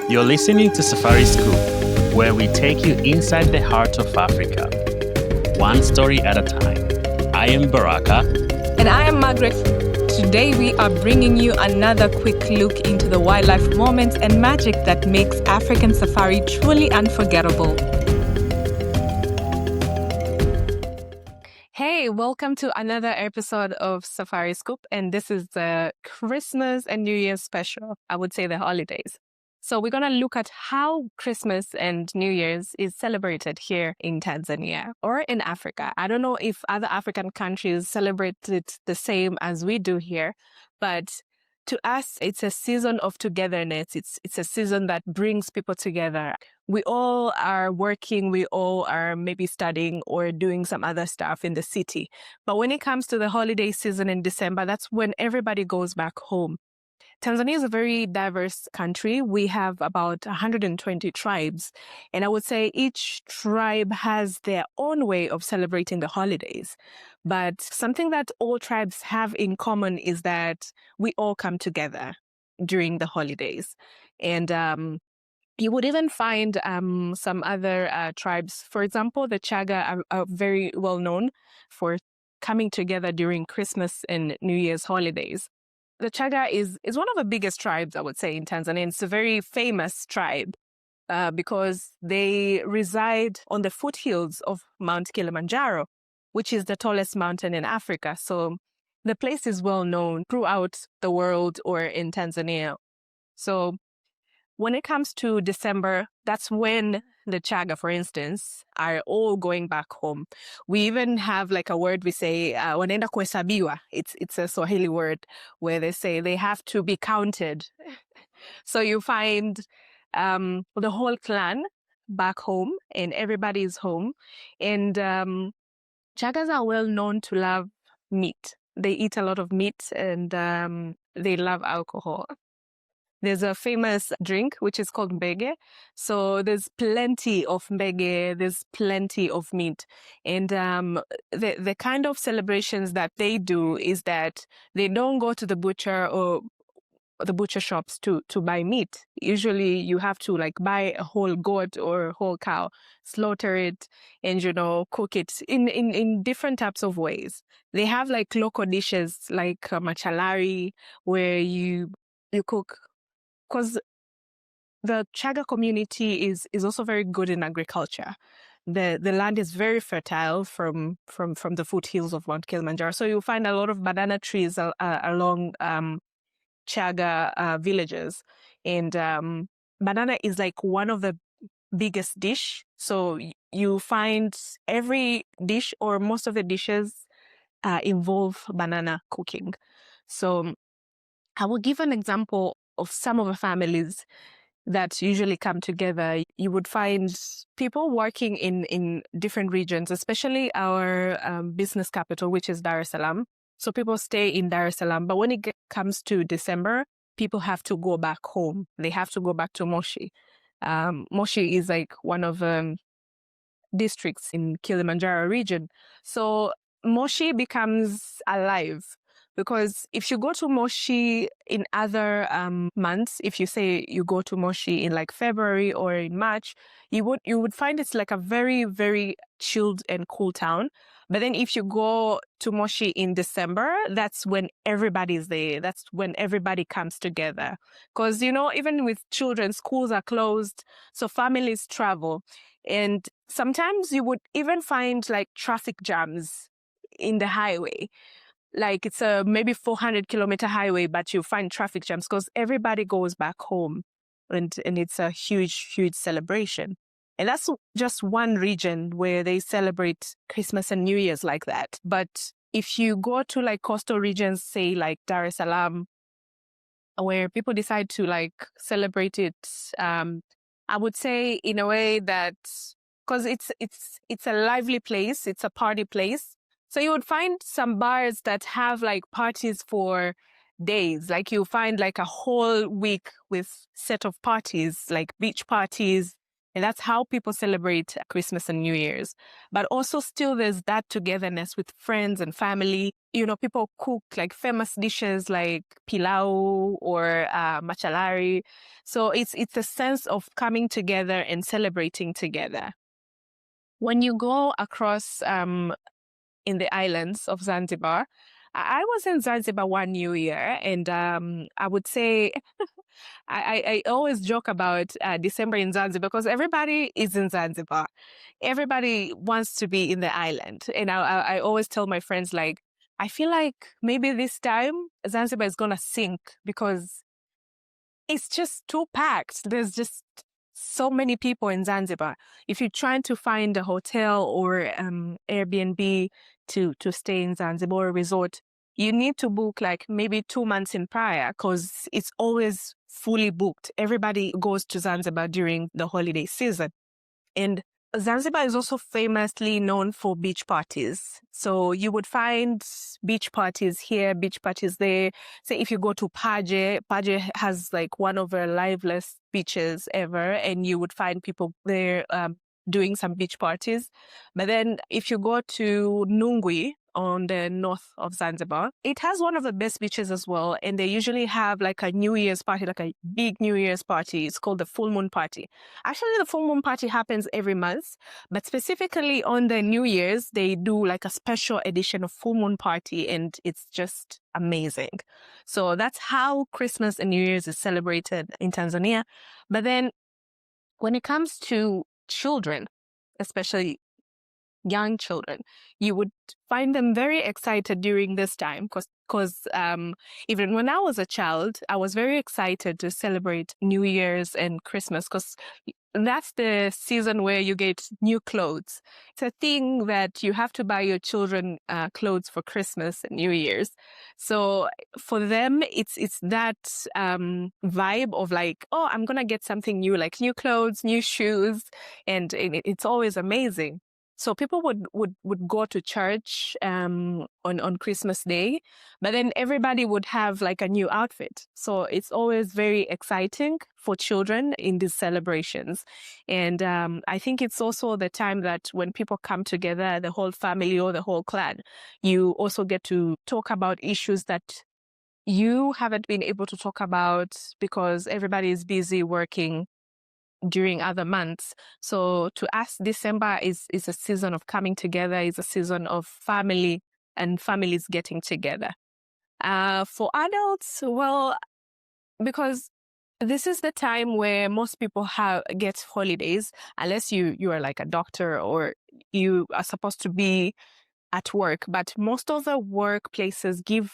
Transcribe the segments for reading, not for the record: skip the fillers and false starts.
You're listening to Safari Scoop, where we take you inside the heart of Africa, one story at a time. I am Baraka. And I am Margaret. Today we are bringing you another quick look into the wildlife moments and magic that makes African safari truly unforgettable. Hey, welcome to another episode of Safari Scoop, and this is the Christmas and New Year's special, I would say the holidays. So we're going to look at how Christmas and New Year's is celebrated here in Tanzania or in Africa. I don't know if other African countries celebrate it the same as we do here, but to us, it's a season of togetherness. It's a season that brings people together. We all are working, we all are maybe studying or doing some other stuff in the city. But when it comes to the holiday season in December, that's when everybody goes back home. Tanzania is a very diverse country. We have about 120 tribes. And I would say each tribe has their own way of celebrating the holidays. But something that all tribes have in common is that we all come together during the holidays. And you would even find some other tribes. For example, the Chaga are very well known for coming together during Christmas and New Year's holidays. The Chaga is one of the biggest tribes, I would say, in Tanzania. It's a very famous tribe because they reside on the foothills of Mount Kilimanjaro, which is the tallest mountain in Africa. So the place is well known throughout the world or in Tanzania. So when it comes to December, that's when the Chaga, for instance, are all going back home. We even have like a word we say, wanaenda kuhesabiwa. It's a Swahili word where they say they have to be counted. So you find the whole clan back home and everybody's home. And Chagas are well known to love meat. They eat a lot of meat and they love alcohol. There's a famous drink which is called mbege. So there's plenty of mbege, there's plenty of meat. And the kind of celebrations that they do is that they don't go to the butcher or the butcher shops to buy meat. Usually you have to like buy a whole goat or a whole cow, slaughter it, and cook it in different types of ways. They have like local dishes like machalari, where you cook, because the Chaga community is also very good in agriculture. The land is very fertile from the foothills of Mount Kilimanjaro. So you'll find a lot of banana trees along Chaga villages. And banana is like one of the biggest dish. So you find every dish or most of the dishes involve banana cooking. So I will give an example of some of the families that usually come together. You would find people working in different regions, especially our business capital, which is Dar es Salaam. So people stay in Dar es Salaam. But when it comes to December, people have to go back home. They have to go back to Moshi. Moshi is like one of the districts in Kilimanjaro region. So Moshi becomes alive. Because if you go to Moshi in other months, if you say you go to Moshi in like February or in March, you would find it's like a very, very chilled and cool town. But then if you go to Moshi in December, that's when everybody's there. That's when everybody comes together. Because, even with children, schools are closed, so families travel. And sometimes you would even find like traffic jams in the highway. Like it's a maybe 400-kilometer highway, but you find traffic jams because everybody goes back home, and it's a huge, huge celebration. And that's just one region where they celebrate Christmas and New Year's like that. But if you go to like coastal regions, say like Dar es Salaam, where people decide to like celebrate it, I would say in a way that, because it's a lively place, it's a party place. So you would find some bars that have like parties for days. Like you find like a whole week with set of parties, like beach parties And that's how people celebrate Christmas and New Year's. But also still there's that togetherness with friends and family. People cook like famous dishes like pilau or machalari. So it's a sense of coming together and celebrating together. When you go across in the islands of Zanzibar, I was in Zanzibar one New Year, and I would say I always joke about December in Zanzibar because everybody is in Zanzibar. Everybody wants to be in the island. And I always tell my friends, like, I feel like maybe this time Zanzibar is going to sink because it's just too packed. There's just so many people in Zanzibar. If you're trying to find a hotel or Airbnb to stay in Zanzibar or resort, you need to book like maybe 2 months in prior because it's always fully booked. Everybody goes to Zanzibar during the holiday season. And Zanzibar is also famously known for beach parties. So you would find beach parties here, beach parties there. Say if you go to Paje has like one of the liveliest beaches ever, and you would find people there doing some beach parties. But then if you go to Nungwi on the north of Zanzibar, it has one of the best beaches as well. And they usually have like a New Year's party, like a big New Year's party. It's called the full moon party. Actually, the full moon party happens every month, but specifically on the New Year's, they do like a special edition of full moon party, and it's just amazing. So that's how Christmas and New Year's is celebrated in Tanzania. But then when it comes to children, especially young children, you would find them very excited during this time because even when I was a child, I was very excited to celebrate New Year's and Christmas because that's the season where you get new clothes. It's a thing that you have to buy your children clothes for Christmas and New Year's. So for them, it's that vibe of like, oh, I'm going to get something new, like new clothes, new shoes. And it's always amazing. So people would go to church on Christmas Day, but then everybody would have like a new outfit. So it's always very exciting for children in these celebrations. And I think it's also the time that when people come together, the whole family or the whole clan, you also get to talk about issues that you haven't been able to talk about because everybody is busy working during other months. So to us, December is a season of coming together, is a season of family and families getting together. For adults, well, because this is the time where most people get holidays, unless you are like a doctor or you are supposed to be at work. But most of the workplaces give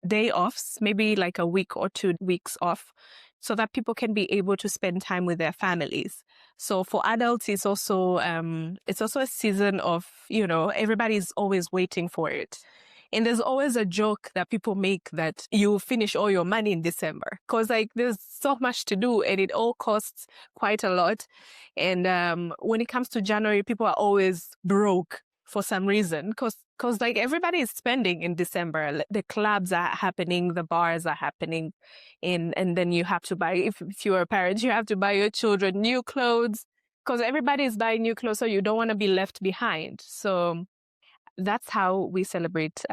day offs, maybe like a week or 2 weeks off, so that people can be able to spend time with their families. So for adults, it's also a season of, everybody's always waiting for it. And there's always a joke that people make that you finish all your money in December because like there's so much to do and it all costs quite a lot. And when it comes to January, people are always broke for some reason because like everybody is spending in December. The clubs are happening, the bars are happening, and then you have to buy, if you're a parent, you have to buy your children new clothes because everybody is buying new clothes, so you don't want to be left behind. So that's how we celebrate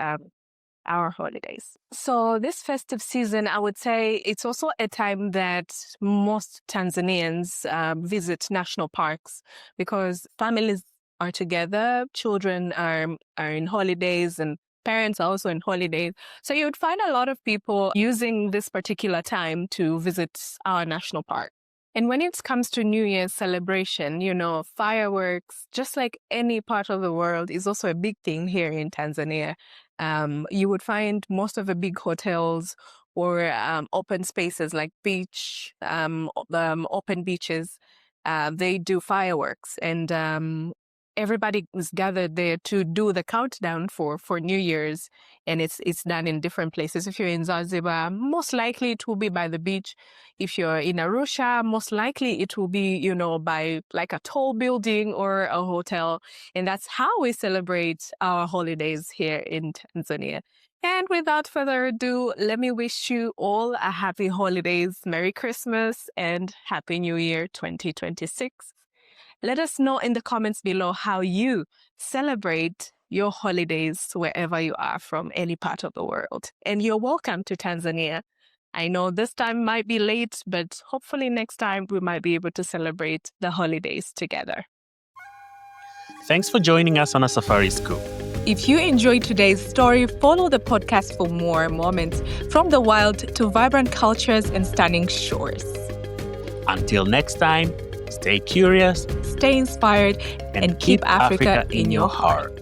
our holidays. So this festive season, I would say it's also a time that most Tanzanians visit national parks because families are together, children are in holidays, and parents are also in holidays. So you would find a lot of people using this particular time to visit our national park. And when it comes to New Year's celebration, fireworks, just like any part of the world, is also a big thing here in Tanzania. You would find most of the big hotels or open spaces like beach, open beaches, they do fireworks. And everybody is gathered there to do the countdown for New Year's, and it's done in different places. If you're in Zanzibar, most likely it will be by the beach. If you're in Arusha, most likely it will be, by like a tall building or a hotel. And that's how we celebrate our holidays here in Tanzania. And without further ado, let me wish you all a happy holidays, Merry Christmas, and Happy New Year 2026. Let us know in the comments below how you celebrate your holidays wherever you are from any part of the world. And you're welcome to Tanzania. I know this time might be late, but hopefully next time we might be able to celebrate the holidays together. Thanks for joining us on A Safari Scoop. If you enjoyed today's story, follow the podcast for more moments from the wild to vibrant cultures and stunning shores. Until next time, stay curious, Stay inspired, and keep Africa in your heart.